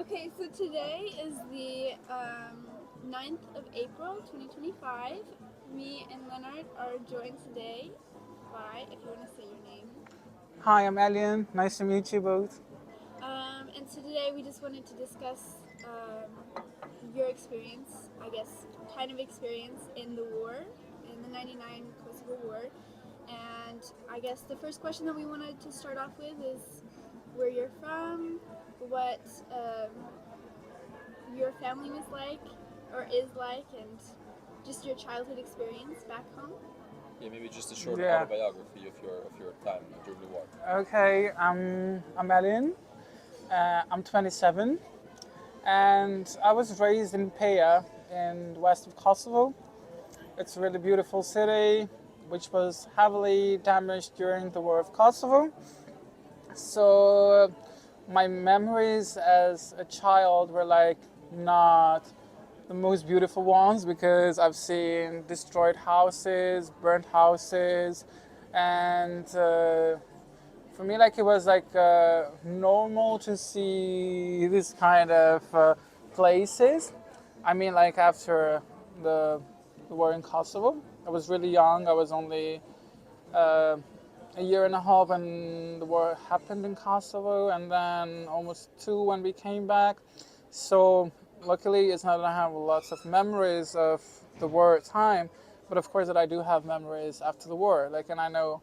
Okay, so today is the 9th of April 2025. Me and Leonard are joined today by, if you want to say your name. Hi, I'm Elion. Nice to meet you both. And so today we just wanted to discuss your experience, I guess, kind of experience in the war, in the 99 Kosovo War. And I guess the first question that we wanted to start off with is where you're from, what your family was like or is like, and just your childhood experience back home. Yeah, maybe just a short Yeah. autobiography of your time during the war. Okay, I'm Elion. I'm 27, and I was raised in Peja in the west of Kosovo. It's a really beautiful city, which was heavily damaged during the War of Kosovo. So my memories as a child were like not the most beautiful ones because I've seen destroyed houses, burnt houses, and for me, like it was like normal to see this kind of places. I mean, like after the, the war in Kosovo, I was really young. I was only uh, a year and a half when the war happened in Kosovo, and then almost two when we came back. So luckily, it's not that I have lots of memories of the war time, but of course that I do have memories after the war. Like, and I know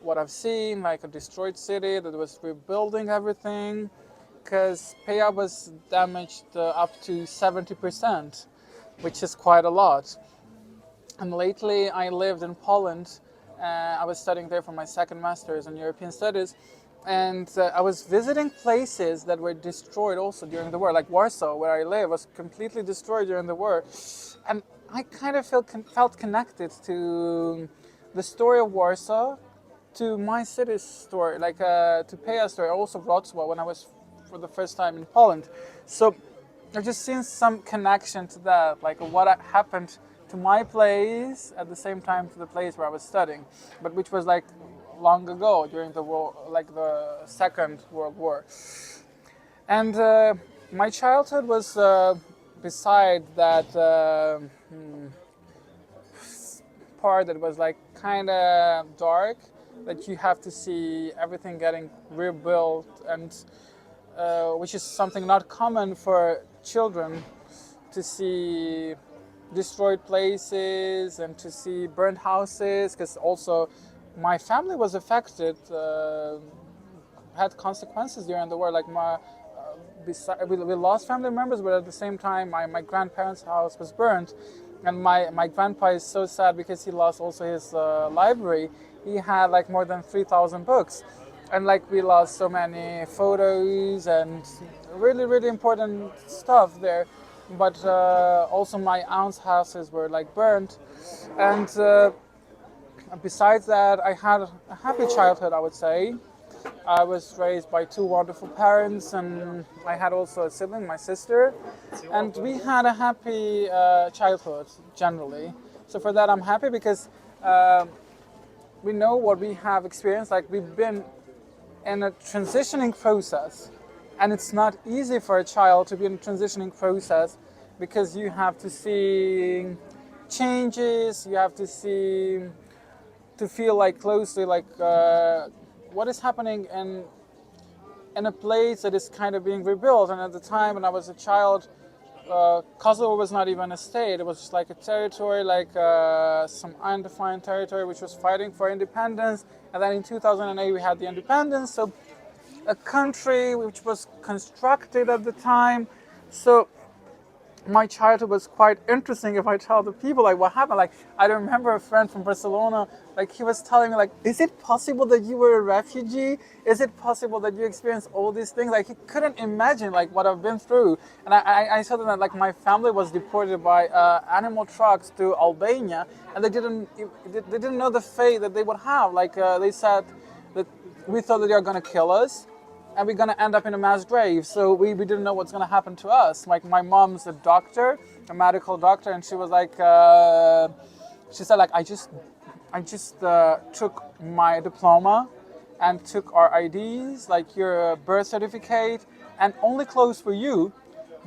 what I've seen, like a destroyed city that was rebuilding everything, because Peja was damaged up to 70%, which is quite a lot. And lately, I lived in Poland. I was studying there for my second master's in European Studies, and I was visiting places that were destroyed also during the war, like Warsaw, where I live, was completely destroyed during the war, and I kind of felt connected to the story of Warsaw, to my city's story, like to Peja's story, also Wrocław when I was for the first time in Poland. So I've just seen some connection to that, like what happened to my place at the same time to the place where I was studying, but which was like long ago during the war, like the Second World War. And my childhood was beside that part that was like kind of dark, that you have to see everything getting rebuilt, and which is something not common for children to see destroyed places and to see burnt houses, because also my family was affected, had consequences during the war. Like we lost family members, but at the same time, my grandparents' house was burned. And my grandpa is so sad because he lost also his library. He had like more than 3,000 books. And like we lost so many photos and really, really important stuff there. But also my aunt's houses were like burned. And besides that, I had a happy childhood, I would say. I was raised by two wonderful parents, and I had also a sibling, my sister, and we had a happy childhood generally. So for that, I'm happy because we know what we have experienced. Like we've been in a transitioning process, and it's not easy for a child to be in a transitioning process because you have to see changes, you have to see to feel like closely like what is happening in a place that is kind of being rebuilt. And at the time when I was a child, Kosovo was not even a state. It was just like a territory, like some undefined territory, which was fighting for independence. And then in 2008 we had the independence. So a country which was constructed at the time. So my childhood was quite interesting. If I tell the people like what happened, like I remember a friend from Barcelona, like he was telling me like, is it possible that you were a refugee? Is it possible that you experienced all these things? Like he couldn't imagine like what I've been through. And I told him that like my family was deported by animal trucks to Albania, and they didn't know the fate that they would have. Like they said that we thought that they are gonna kill us, and we're gonna end up in a mass grave. So we didn't know what's gonna happen to us. Like my mom's a doctor, a medical doctor, and she was like, she said like I just took my diploma and took our IDs, like your birth certificate, and only clothes for you.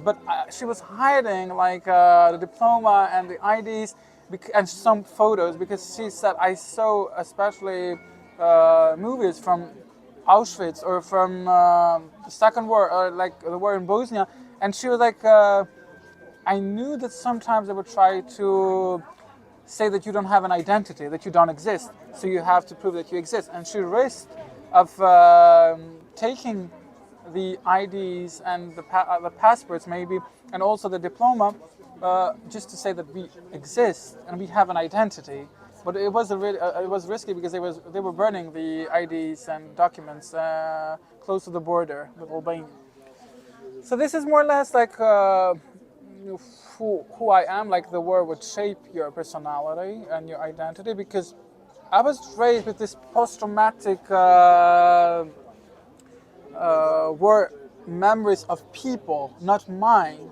but she was hiding like the diploma and the IDs and some photos because she said I saw especially movies from Auschwitz or from the Second War or like the war in Bosnia, and she was like, I knew that sometimes they would try to say that you don't have an identity, that you don't exist, so you have to prove that you exist, and she risked of taking the IDs and the passports maybe, and also the diploma, just to say that we exist and we have an identity. But it was it was risky because they were burning the IDs and documents close to the border with Albania. So this is more or less like who I am. Like the war would shape your personality and your identity because I was raised with this post-traumatic war memories of people, not mine,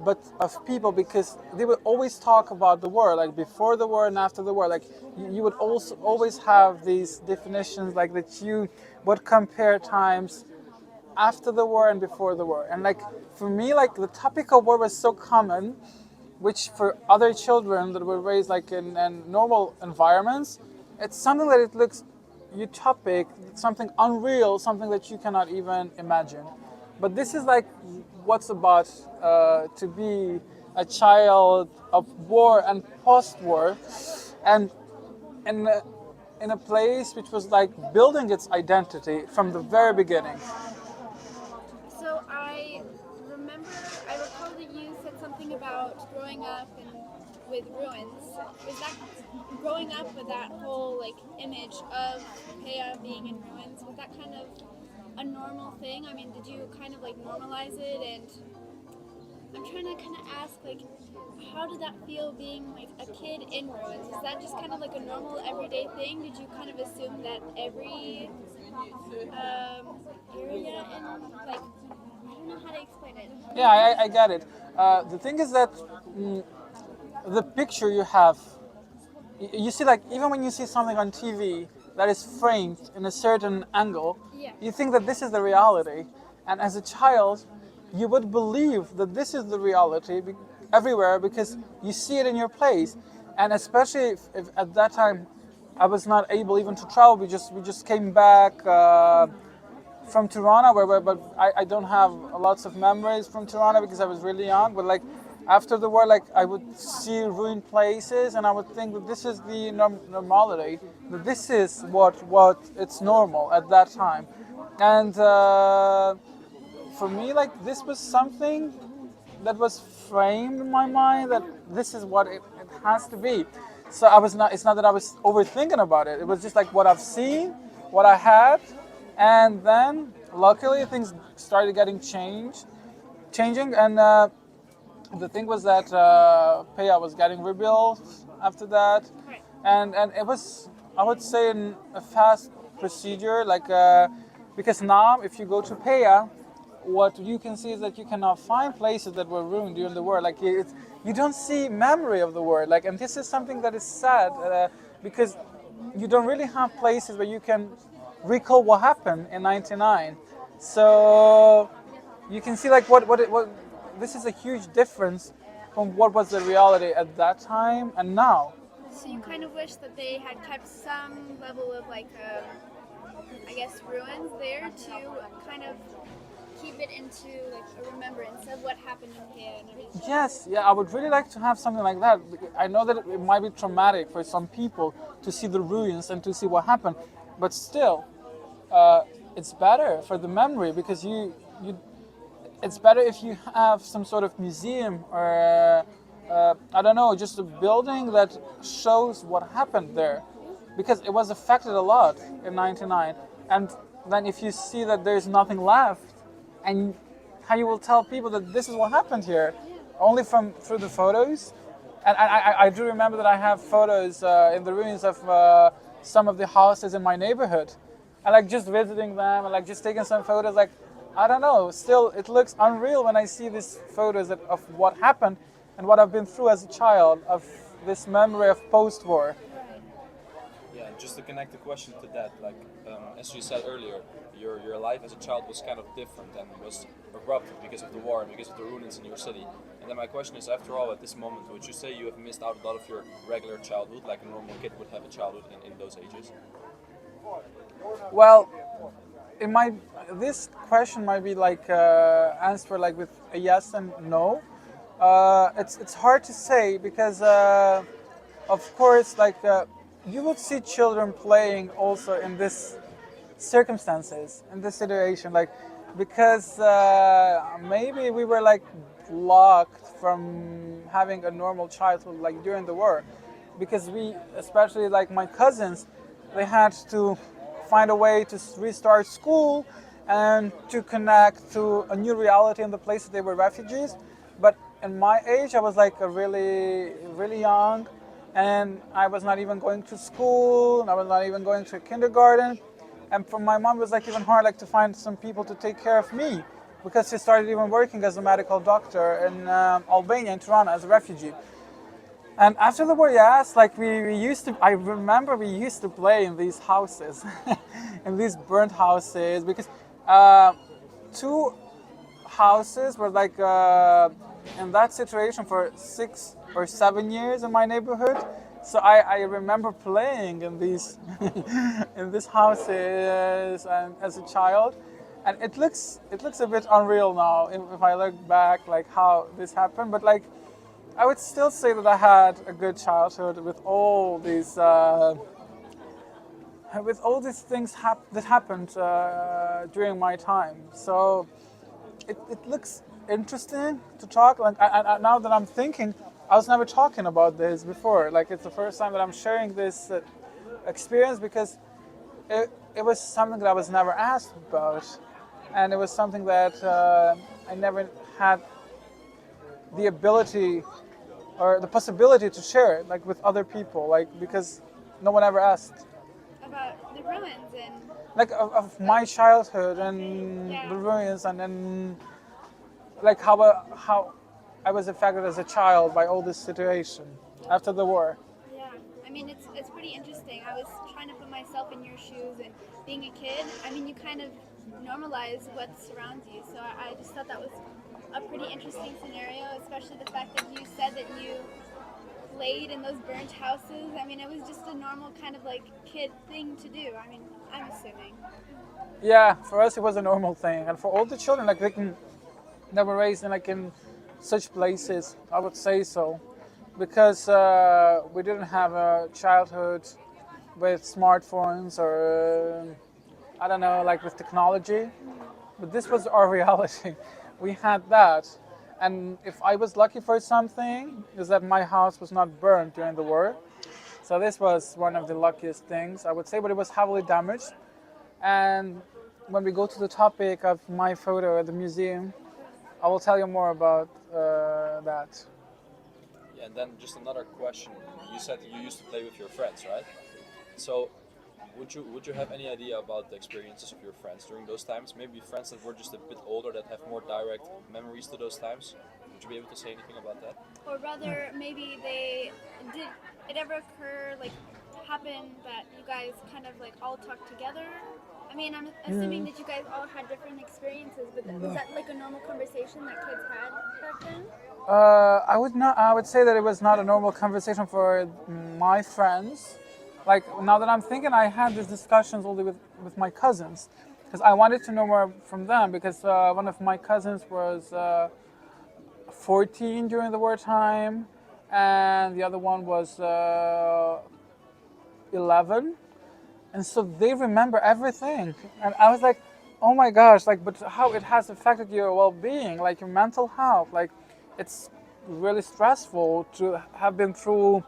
but of people, because they would always talk about the war, like before the war and after the war. Like you would also always have these definitions, like that you would compare times after the war and before the war. And like for me, like the topic of war was so common, which for other children that were raised like in normal environments, it's something that it looks utopic, something unreal, something that you cannot even imagine. But this is like what's about to be a child of war and post-war, and in a place which was like building its identity from the very beginning. So I recall that you said something about growing up with ruins. Was that growing up with that whole like image of Peja being in ruins? Was that kind of a normal thing? I mean, did you kind of like normalize it? And I'm trying to kind of ask, like, how did that feel being like a kid in ruins? Is that just kind of like a normal everyday thing? Did you kind of assume that every area in like, I don't know how to explain it. Yeah, I get it. The thing is that the picture you have, you see, like even when you see something on TV that is framed in a certain angle, Yeah. you think that this is the reality. And as a child, you would believe that this is the reality everywhere because you see it in your place. And especially if at that time I was not able even to travel, we just came back from Tirana, but I don't have lots of memories from Tirana because I was really young. But like after the war, like I would see ruined places, and I would think that this is the normality, that this is what it's normal at that time, and for me, like this was something that was framed in my mind that this is what it has to be. So I was not. It's not that I was overthinking about it. It was just like what I've seen, what I had, and then luckily things started changing, and the thing was that Peja was getting rebuilt after that, Right. and it was, I would say, a fast procedure, like because now if you go to Peja, what you can see is that you cannot find places that were ruined during the war. Like you don't see memory of the war. Like, and this is something that is sad because you don't really have places where you can recall what happened in '99. So you can see like what this is a huge difference from what was the reality at that time and now. So you kind of wish that they had kept some level of like, I guess, ruins there to kind of keep it into like a remembrance of what happened in here and everything. Yes, yeah, I would really like to have something like that. I know that it might be traumatic for some people to see the ruins and to see what happened, but still, it's better for the memory because it's better if you have some sort of museum or I don't know, just a building that shows what happened there, because it was affected a lot in '99. And then if you see that there's nothing left, and how you will tell people that this is what happened here, only through the photos. And I do remember that I have photos in the ruins of some of the houses in my neighborhood. I like just visiting them and like just taking some photos. Like, I don't know, still it looks unreal when I see these photos of what happened and what I've been through as a child, of this memory of post-war. Yeah, just to connect the question to that, like as you said earlier, your life as a child was kind of different and was abrupted because of the war and because of the ruins in your city. And then my question is, after all, at this moment, would you say you have missed out a lot of your regular childhood, like a normal kid would have a childhood in those ages? Well, it might. This question might be like answered like with a yes and no. It's hard to say because of course like you would see children playing also in this circumstances in this situation like because maybe we were like blocked from having a normal childhood like during the war because we especially like my cousins they had to find a way to restart school and to connect to a new reality in the place that they were refugees. But in my age, I was like a really young, and I was not even going to school, and I was not even going to kindergarten. And for my mom, it was like even hard like to find some people to take care of me because she started even working as a medical doctor in Albania, in Tirana, as a refugee. And after the war, yes, like we used to, I remember we used to play in these houses, in these burnt houses, because two houses were like in that situation for 6 or 7 years in my neighborhood. So I remember playing in these in these houses and as a child, and it looks a bit unreal now if I look back like how this happened. But like I would still say that I had a good childhood with all these things that happened during my time. So it looks interesting to talk. Like now that I'm thinking, I was never talking about this before. Like it's the first time that I'm sharing this experience because it was something that I was never asked about, and it was something that I never had the ability or the possibility to share it like with other people, like because no one ever asked About the ruins and like of my childhood and Yeah. the ruins and then like how I was affected as a child by all this situation after the war. yeah. I mean, it's pretty interesting. I was trying to put myself in your shoes, and being a kid, I mean, you kind of normalize what surrounds you. So I just thought that was a pretty interesting scenario, especially the fact that you said that you played in those burnt houses. I mean, it was just a normal kind of like kid thing to do. I mean, I'm assuming. Yeah, for us it was a normal thing, and for all the children like that were raised in like in such places, I would say so, because we didn't have a childhood with smartphones or I don't know, like with technology. But this was our reality. We had that. And if I was lucky for something, is that my house was not burned during the war. So this was one of the luckiest things, I would say, but it was heavily damaged. And when we go to the topic of my photo at the museum, I will tell you more about that. Yeah, and then just another question. You said you used to play with your friends, right? So would you have any idea about the experiences of your friends during those times? Maybe friends that were just a bit older that have more direct memories to those times. Would you be able to say anything about that? Or rather, maybe did it ever occur, like, happen that you guys kind of like all talked together? I mean, I'm assuming that you guys all had different experiences, but was that like a normal conversation that kids had back then? I would not. I would say that it was not a normal conversation for my friends. Like now that I'm thinking, I had these discussions only with my cousins, because I wanted to know more from them. Because one of my cousins was 14 during the wartime, and the other one was 11, and so they remember everything. And I was like, oh my gosh, like, but how it has affected your well-being, like your mental health. Like, it's really stressful to have been through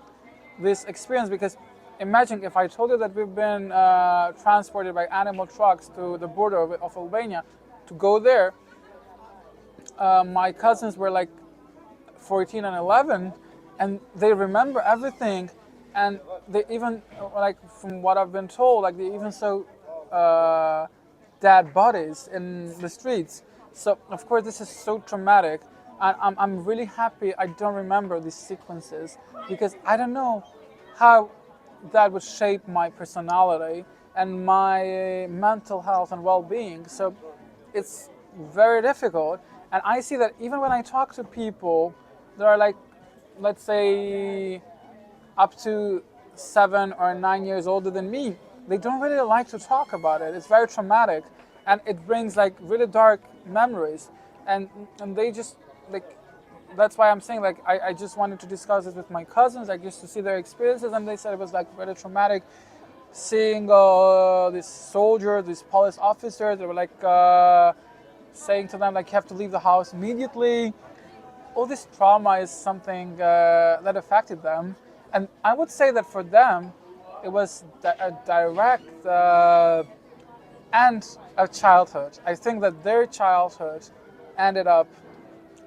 this experience, because imagine if I told you that we've been transported by animal trucks to the border of Albania to go there. My cousins were like 14 and 11, and they remember everything, and they even, like from what I've been told, like they even saw dead bodies in the streets. So of course this is so traumatic, and I'm really happy I don't remember these sequences, because I don't know how that would shape my personality and my mental health and well-being. So it's very difficult. And I see that even when I talk to people that are like, let's say, up to 7 or 9 years older than me, they don't really like to talk about it. It's very traumatic, and it brings like really dark memories. And they just like, that's why I'm saying like I just wanted to discuss it with my cousins, like just to see their experiences, and they said it was like very traumatic seeing this soldier, this police officer. They were like saying to them like you have to leave the house immediately. All this trauma is something that affected them, and I would say that for them it was a direct end of childhood. I think that their childhood ended up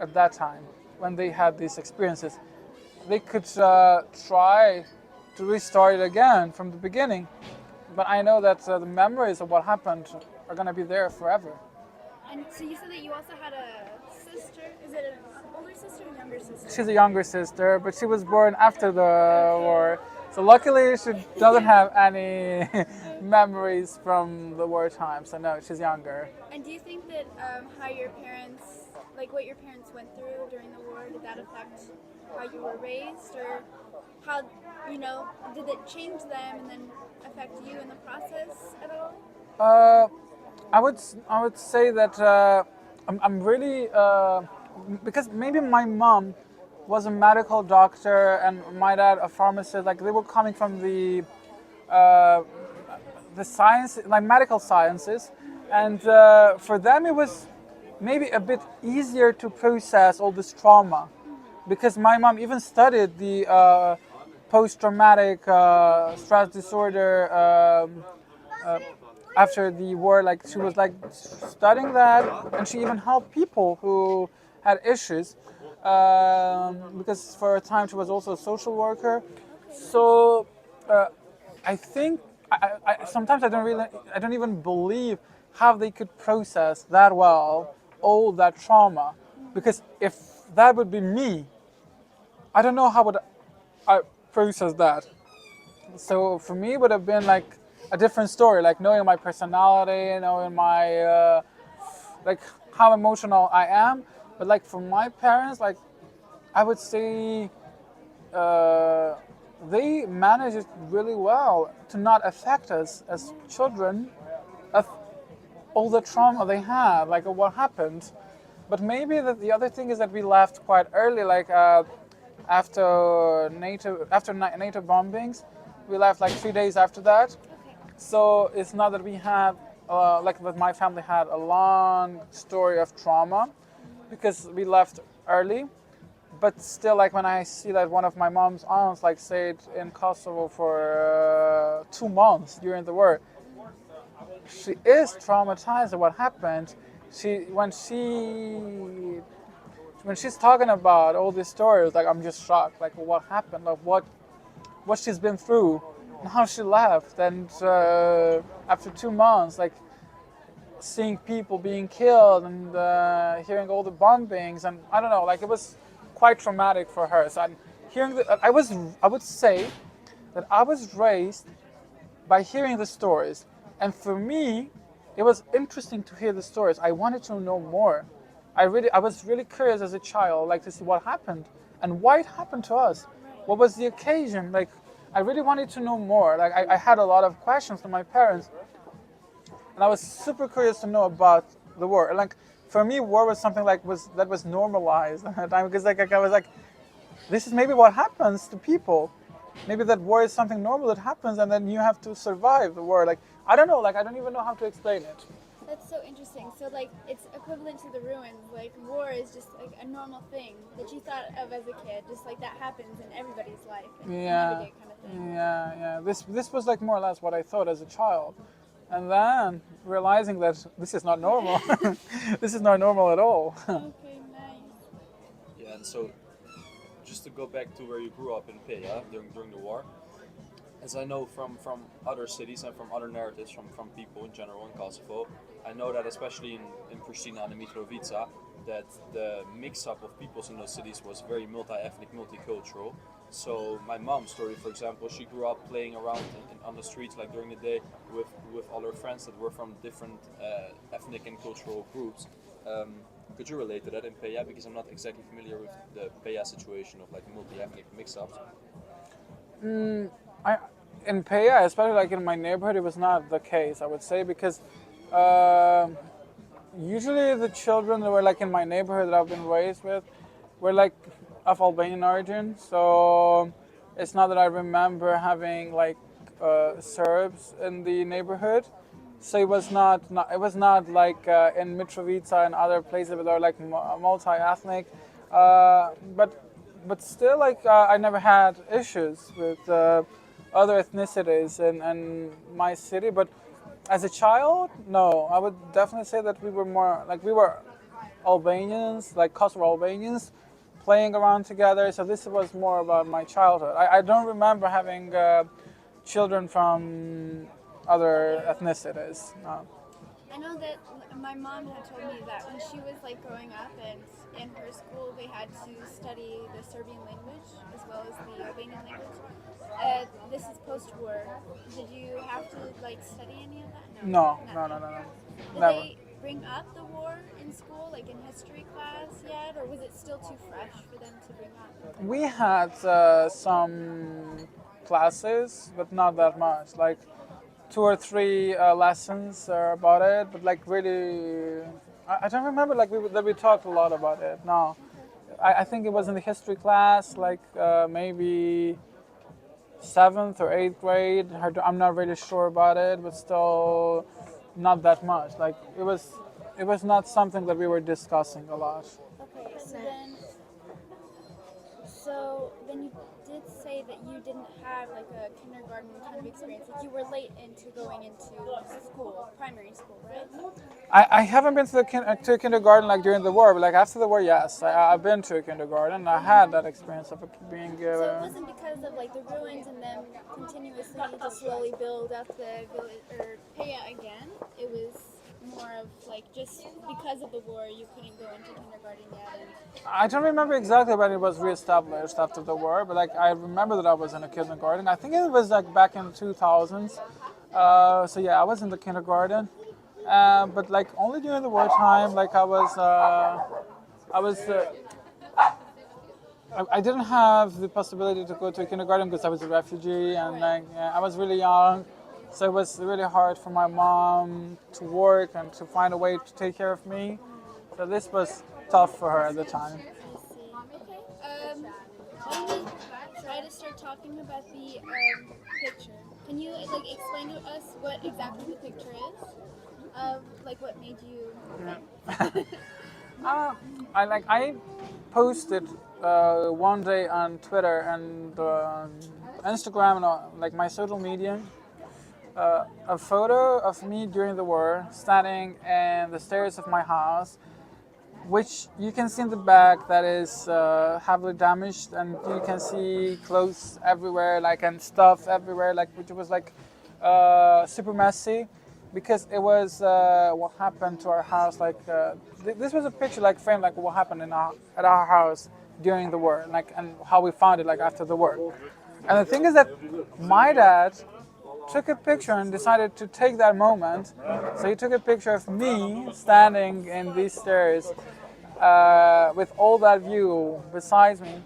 at that time when they had these experiences. They could try to restart it again from the beginning, but I know that the memories of what happened are going to be there forever. And so you said that you also had a sister. Is it an older sister or younger sister? She's a younger sister, but she was born after the war. So luckily she doesn't have any memories from the war time. So no, she's younger. And do you think that how your parents, like what your parents went through during the war, did that affect how you were raised, or how, did it change them and then affect you in the process at all? I would say that I'm really because maybe my mom was a medical doctor and my dad a pharmacist. Like they were coming from the science, like medical sciences, and for them it was maybe a bit easier to process all this trauma, because my mom even studied the post-traumatic stress disorder after the war. Like she was like studying that, and she even helped people who had issues, because for a time she was also a social worker. So I think sometimes I don't even believe how they could process that well all that trauma, because if that would be me, I don't know how would I process that. So for me, it would have been like a different story, like knowing my personality, knowing my like how emotional I am. But like for my parents, like I would say they managed it really well to not affect us as children of all the trauma they had, like of what happened. But maybe the other thing is that we left quite early, like after NATO bombings, we left like 3 days after that. Okay. So it's not that we had, like that my family had a long story of trauma, because we left early. But still, like when I see that one of my mom's aunts like stayed in Kosovo for 2 months during the war, she is traumatized at what happened. When she's talking about all these stories, like I'm just shocked, like what happened, like what she's been through, and how she left, and after 2 months, like seeing people being killed and hearing all the bombings, and I don't know, like it was quite traumatic for her. So I'm hearing I would say that I was raised by hearing the stories, and for me, it was interesting to hear the stories. I wanted to know more. I was really curious as a child, like to see what happened and why it happened to us. What was the occasion? Like, I really wanted to know more. Like, I had a lot of questions from my parents, and I was super curious to know about the war. Like, for me, war was something like that was normalized at the time, because like I was like, this is maybe what happens to people. Maybe that war is something normal that happens, and then you have to survive the war. Like, I don't know. Like, I don't even know how to explain it. That's so interesting. So like it's equivalent to the ruins. Like war is just like a normal thing that you thought of as a kid, just like that happens in everybody's life. And every day kind of thing. Yeah. This was like more or less what I thought as a child, and then realizing that this is not normal. This is not normal at all. Okay, nice. Yeah, and so just to go back to where you grew up in Peja during the war, as I know from other cities and from other narratives from people in general in Kosovo, I know that especially in Pristina and Mitrovica, that the mix-up of peoples in those cities was very multi-ethnic, multicultural. So my mom's story, for example, she grew up playing around on the streets like during the day with all her friends that were from different ethnic and cultural groups. Could you relate to that in Peja? Because I'm not exactly familiar with the Peja situation of like multi-ethnic mix-ups. I in Peja, especially like in my neighborhood, it was not the case. I would say because uh, usually the children that were like in my neighborhood that I've been raised with were like of Albanian origin. So it's not that I remember having like Serbs in the neighborhood. So it was not like in Mitrovica and other places that are like multi-ethnic. But still like I never had issues with other ethnicities in my city. But as a child, no, I would definitely say that we were more like we were Albanians, like Kosovo Albanians, playing around together. So this was more about my childhood. I don't remember having children from other ethnicities. No. I know that my mom had told me that when she was like growing up and in her school they had to study the Serbian language as well as the Albanian language. This is post-war. Did you have to like study any of that? No. Did Never. they bring up the war in school, like in history class yet, or was it still too fresh for them to bring up? We had some classes, but not that much. Like 2 or 3 lessons about it, but like really, I don't remember like that we talked a lot about it. No, I think it was in the history class, like maybe 7th or 8th grade. I'm not really sure about it, but still not that much. Like it was not something that we were discussing a lot. Okay, so then you did say that you didn't have like a kindergarten kind of experience. Like you were late into going into school, primary school, right? I haven't been to to kindergarten like during the war, but like after the war, yes, I've been to a kindergarten. I had that experience of being. So it wasn't because of like the ruins and them continuously to slowly build up the village or Peja again. It was more of like just because of the war you couldn't go into kindergarten yet. And I don't remember exactly when it was reestablished after the war, but like I remember that I was in a kindergarten. I think it was like back in 2000s. So yeah, I was in the kindergarten, but like only during the wartime. Like I didn't have the possibility to go to a kindergarten because I was a refugee and like I was really young. So it was really hard for my mom to work and to find a way to take care of me. So this was tough for her at the time. I see. Okay. When we try to start talking about the picture, can you like explain to us what exactly the picture is? Of like what made you? I posted one day on Twitter and Instagram and like my social media. A photo of me during the war, standing in the stairs of my house, which you can see in the back that is heavily damaged, and you can see clothes everywhere, like and stuff everywhere, like which was like super messy, because it was what happened to our house. Like this was a picture, like frame, like what happened at our house during the war, like and how we found it, like after the war. And the thing is that my dad took a picture and decided to take that moment. So he took a picture of me standing in these stairs with all that view besides me.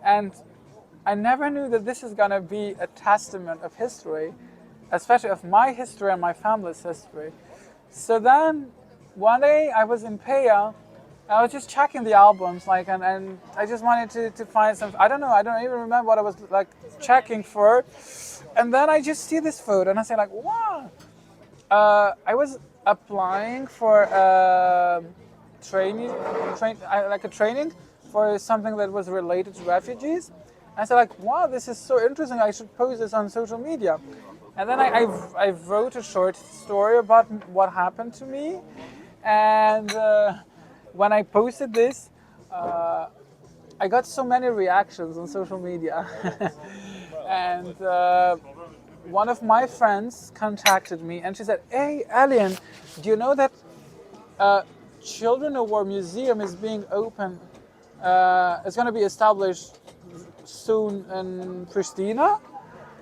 And I never knew that this is gonna be a testament of history, especially of my history and my family's history. So then one day I was in Peja. I was just checking the albums, like, and I just wanted to find some. I don't know. I don't even remember what I was like checking for. And then I just see this photo, and I say like, wow. I was applying for training for something that was related to refugees. And I said like, wow, this is so interesting. I should post this on social media. And then I wrote a short story about what happened to me, and. When I posted this, I got so many reactions on social media. And one of my friends contacted me and she said, "Hey, Elion, do you know that Children of War Museum is being open? It's going to be established soon in Pristina,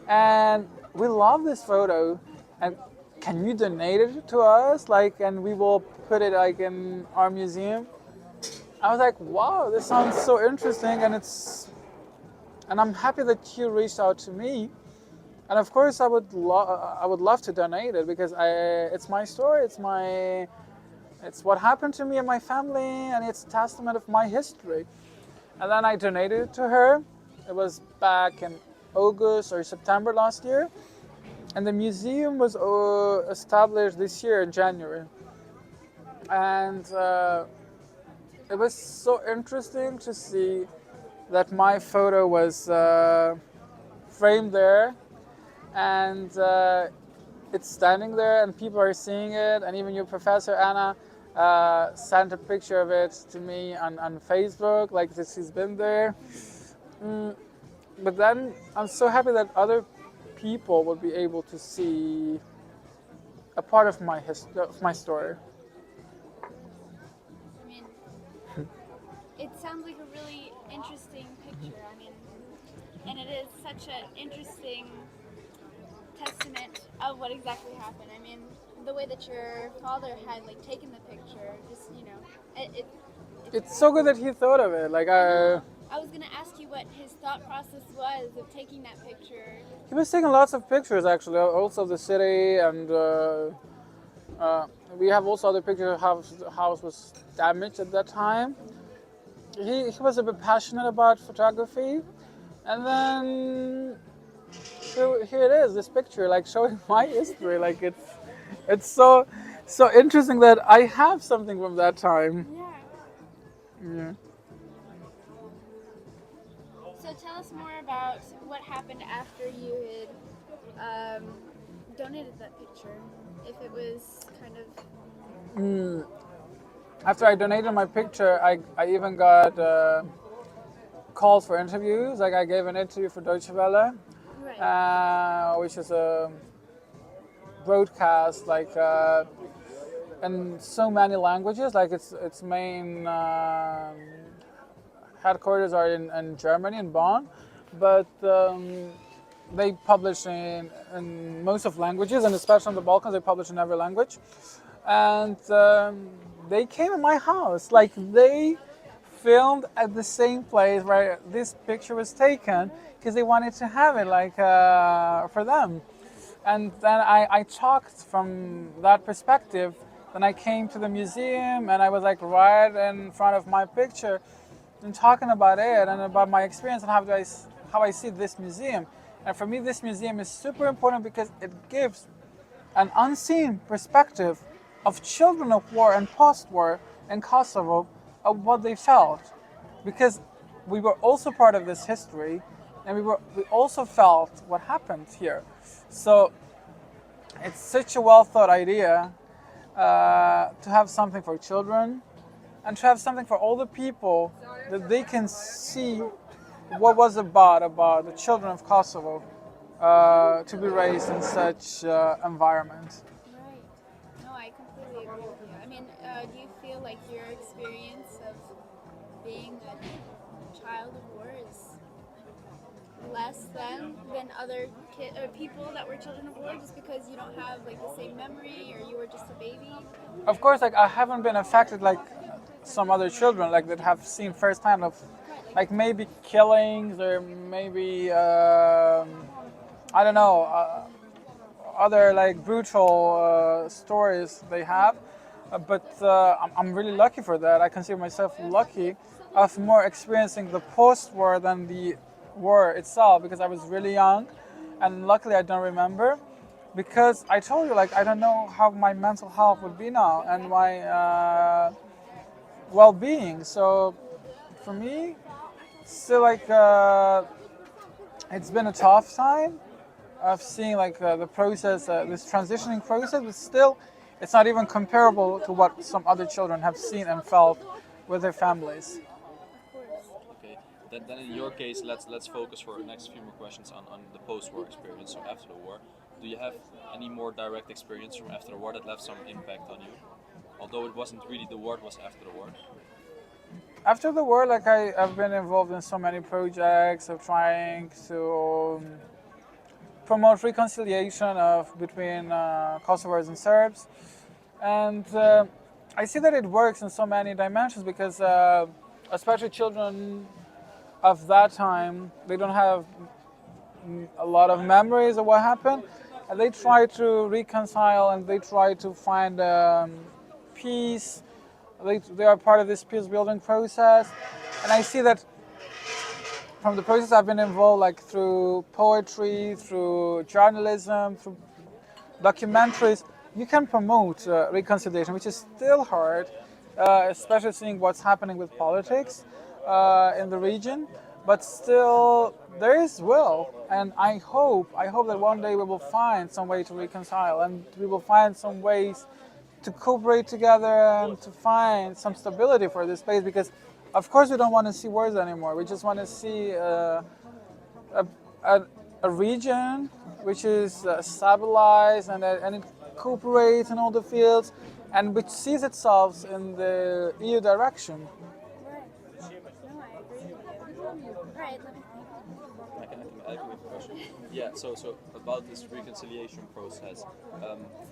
and we love this photo. And can you donate it to us? Like, and we will put it like in our museum. I was like, wow, this sounds so interesting, and I'm happy that you reached out to me. And of course, I would love to donate it because it's my story, it's what happened to me and my family, and it's a testament of my history. And then I donated it to her. It was back in August or September last year, and the museum was established this year in January. And it was so interesting to see that my photo was framed there, and it's standing there, and people are seeing it. And even your professor Anna sent a picture of it to me on Facebook, like that she's been there. But then I'm so happy that other people will be able to see a part of my story. I mean, it sounds like a really interesting picture. I mean, and it is such an interesting testament of what exactly happened. I mean, the way that your father had like taken the picture, just It's so good that he thought of it. Like I was gonna ask you what his thought process was of taking that picture. he was taking lots of pictures actually, also of the city, and we have also other pictures of how the house was damaged at that time. He was a bit passionate about photography, and then here it is, this picture, like showing my history. Like it's so interesting that I have something from that time. Yeah. Yeah. So tell us more about what happened after you had donated that picture. If it was kind of. After I donated my picture, I even got calls for interviews. Like I gave an interview for Deutsche Welle, Right. which is a broadcast like in so many languages. Like its main headquarters are in Germany, in Bonn, but they publish in most of languages, and especially in the Balkans, they publish in every language. And they came to my house. Like they filmed at the same place where this picture was taken because they wanted to have it like for them. And then I talked from that perspective. Then I came to the museum and I was like right in front of my picture and talking about it and about my experience and how I see this museum. And for me, this museum is super important because it gives an unseen perspective of children of war and post-war in Kosovo of what they felt, because we were also part of this history, and we also felt what happened here. So it's such a well thought idea to have something for children and to have something for all the people that they can see what was about the children of Kosovo to be raised in such environment. Right. No, I completely agree with you. I mean, do you feel like your experience of being a child of war is less than other people that were children of war, just because you don't have like the same memory, or you were just a baby? Of course, like I haven't been affected like some other children, like that have seen firsthand of, like maybe killings or maybe I don't know, other like brutal stories they have. But I'm really lucky for that. I consider myself lucky of more experiencing the post-war than the war itself because I was really young, and luckily I don't remember. Because I told you, like I don't know how my mental health would be now and my well-being. So for me, still like it's been a tough time of seeing like the process, this transitioning process, but still, it's not even comparable to what some other children have seen and felt with their families. Of course. Okay, then in your case, let's focus for the next few more questions on the post-war experience, so after the war. Do you have any more direct experience from after the war that left some impact on you? Although it wasn't really the war, it was after the war. after the war, like I've been involved in so many projects of trying to promote reconciliation of between Kosovars and Serbs, and I see that it works in so many dimensions because, especially children of that time, they don't have a lot of memories of what happened, and they try to reconcile and they try to find peace. They are part of this peace building process, and I see that from the process I've been involved, like through poetry, through journalism, through documentaries, you can promote reconciliation, which is still hard, especially seeing what's happening with politics in the region. But still, there is will, and I hope that one day we will find some way to reconcile, and we will find some ways to cooperate together and to find some stability for this place. Because, of course, we don't want to see wars anymore. We just want to see a, a region which is stabilized and it cooperates in all the fields and which sees itself in the EU direction. Right. No, I agree with you. Right, let me think. I can make a question. Yeah, so about this reconciliation process,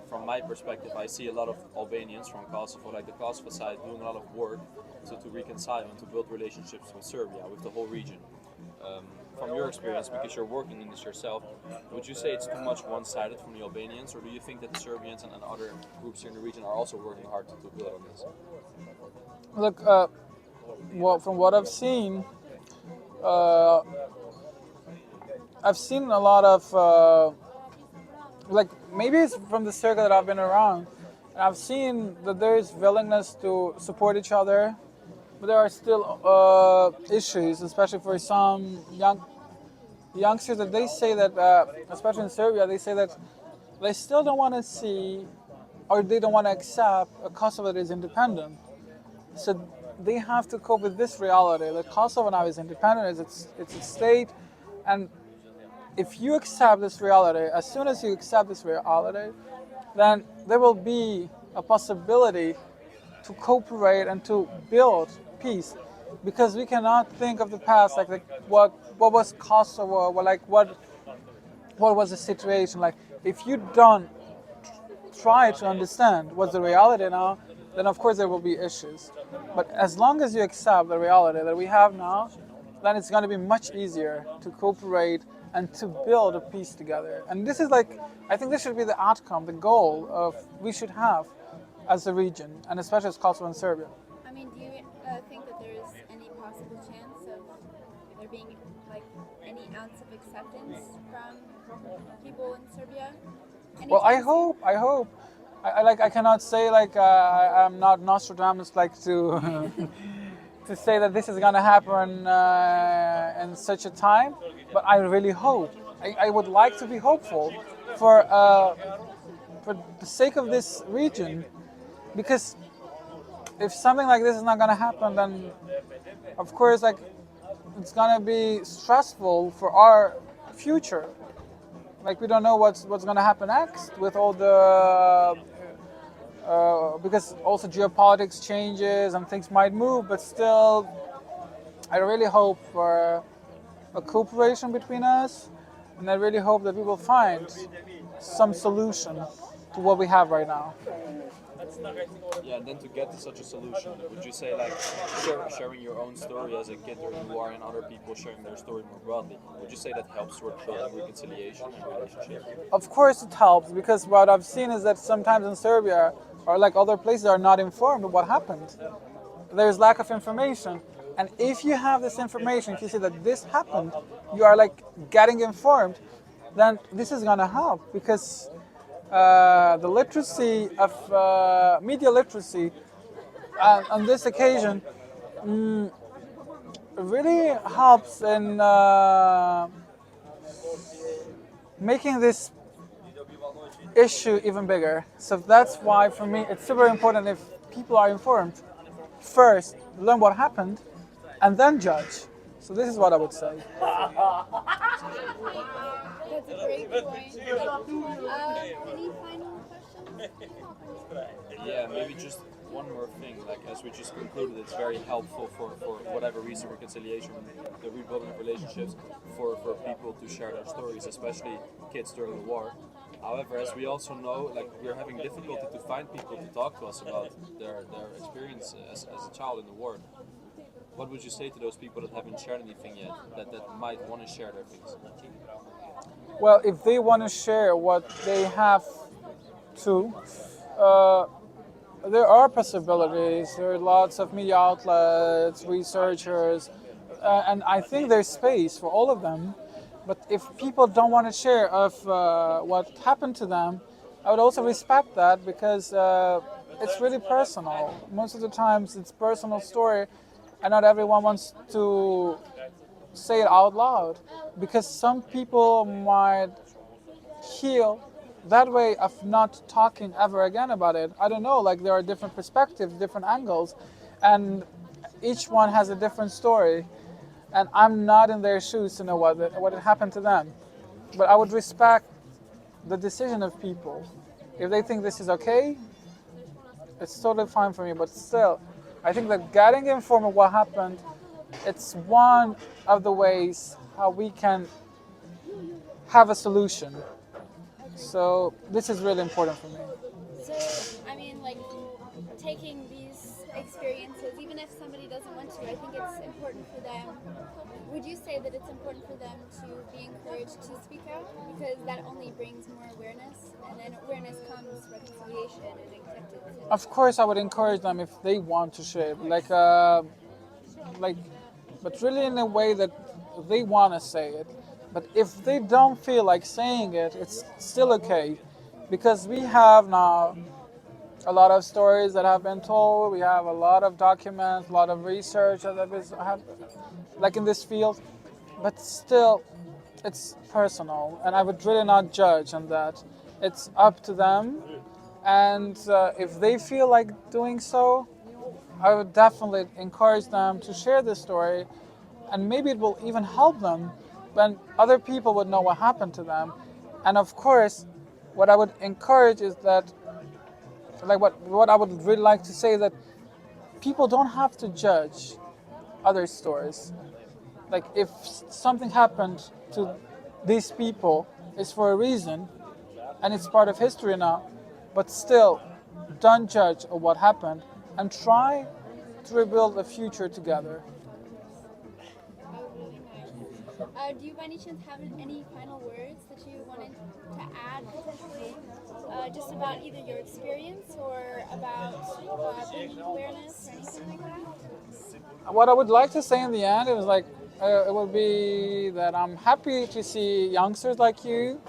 from my perspective, I see a lot of Albanians from Kosovo, like the Kosovo side, doing a lot of work to reconcile and to build relationships with Serbia, with the whole region. From your experience, because you're working in this yourself, would you say it's too much one-sided from the Albanians, or do you think that the Serbians and other groups here in the region are also working hard to build on this? Look, well, from what uh, I've seen a lot of like maybe it's from the circle that I've been around. I've seen that there is willingness to support each other, but there are still issues, especially for some youngsters that they say that, especially in Serbia, they say that they still don't want to see or they don't want to accept a Kosovo that is independent. So they have to cope with this reality that Kosovo now is independent, it's a state, and if you accept this reality, as soon as you accept this reality, then there will be a possibility to cooperate and to build peace, because we cannot think of the past like what was Kosovo, what was the situation like. If you don't try to understand what's the reality now, then of course there will be issues. But as long as you accept the reality that we have now, then it's going to be much easier to cooperate and to build a peace together. And this is like, I think this should be the outcome, the goal of we should have as a region, and especially as Kosovo and Serbia. I mean, do you think that there is any possible chance of there being like any ounce of acceptance from people in Serbia? Any Well, chance? I hope. I cannot say like I'm not Nostradamus like to to say that this is gonna happen in such a time, but I really hope. I would like to be hopeful for the sake of this region, because if something like this is not gonna happen, then of course like it's gonna be stressful for our future. Like we don't know what's gonna happen next with all the because also geopolitics changes and things might move, but still, I really hope for a cooperation between us, and I really hope that we will find some solution to what we have right now. Yeah, and then to get to such a solution, would you say like sharing your own story as a kid or you are and other people sharing their story more broadly, would you say that helps toward building reconciliation and relationship? Of course, it helps, because what I've seen is that sometimes in Serbia or like other places are not informed of what happened. There's lack of information, and if you have this information, if you see that this happened, you are like getting informed, then this is gonna help, because the literacy of media literacy on this occasion really helps in making this issue even bigger. So that's why for me it's super important if people are informed. First, learn what happened and then judge. So this is what I would say. That's a great point. Any final questions? Yeah, maybe just one more thing. Like as we just concluded, it's very helpful for whatever reason, reconciliation, the rebuilding of relationships, for people to share their stories, especially kids during the war. However, as we also know, like we're having difficulty to find people to talk to us about their experience as a child in the war. What would you say to those people that haven't shared anything yet, that might want to share their things? Well, if they want to share what they have to, uh, there are possibilities. There are lots of media outlets, researchers, and I think there's space for all of them. But if people don't want to share of what happened to them, I would also respect that because it's really personal. Most of the times, it's personal story, and not everyone wants to say it out loud because some people might heal that way of not talking ever again about it. I don't know, like there are different perspectives, different angles, and each one has a different story. And I'm not in their shoes to know what had happened to them. But I would respect the decision of people. If they think this is okay, it's totally fine for me. But still, I think that getting informed of what happened, it's one of the ways how we can have a solution. So this is really important for me. So, I mean, like, taking these experiences, even if somebody doesn't want to, I think it's important for them. Would you say that it's important for them to be encouraged to speak out? Because that only brings more awareness, and then awareness comes reconciliation and acceptance. Of course, I would encourage them if they want to share, like, but really in a way that they want to say it. But if they don't feel like saying it, it's still okay, because we have now a lot of stories that have been told. We have a lot of documents, a lot of research that have, like in this field. But still, it's personal, and I would really not judge on that. It's up to them, and if they feel like doing so, I would definitely encourage them to share this story, and maybe it will even help them when other people would know what happened to them. And of course, what I would encourage is that, like what I would really like to say, that people don't have to judge other stories. Like if something happened to these people, it's for a reason, and it's part of history now. But still, don't judge of what happened, and try to rebuild a future together. Oh, really nice. Do you by any chance have any final words that you wanted to add potentially? Just about either your experience or about bringing awareness or anything like that? What I would like to say in the end is like it would be that I'm happy to see youngsters like you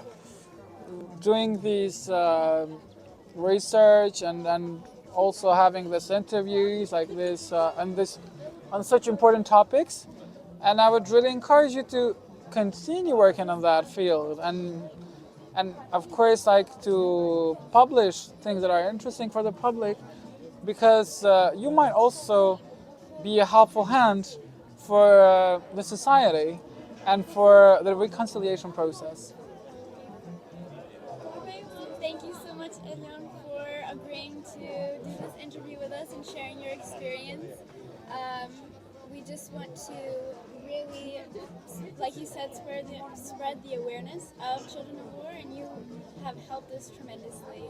doing these research and also having this interviews like this and this on such important topics. And I would really encourage you to continue working on that field, and of course like to publish things that are interesting for the public, because you might also be a helpful hand for the society and for the reconciliation process. Okay, well, thank you so much, Elion, for agreeing to do this interview with us and sharing your experience. We just want to really, like you said, spread the awareness of children of war, and you have helped us tremendously.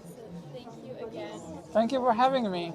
So thank you again. Thank you for having me.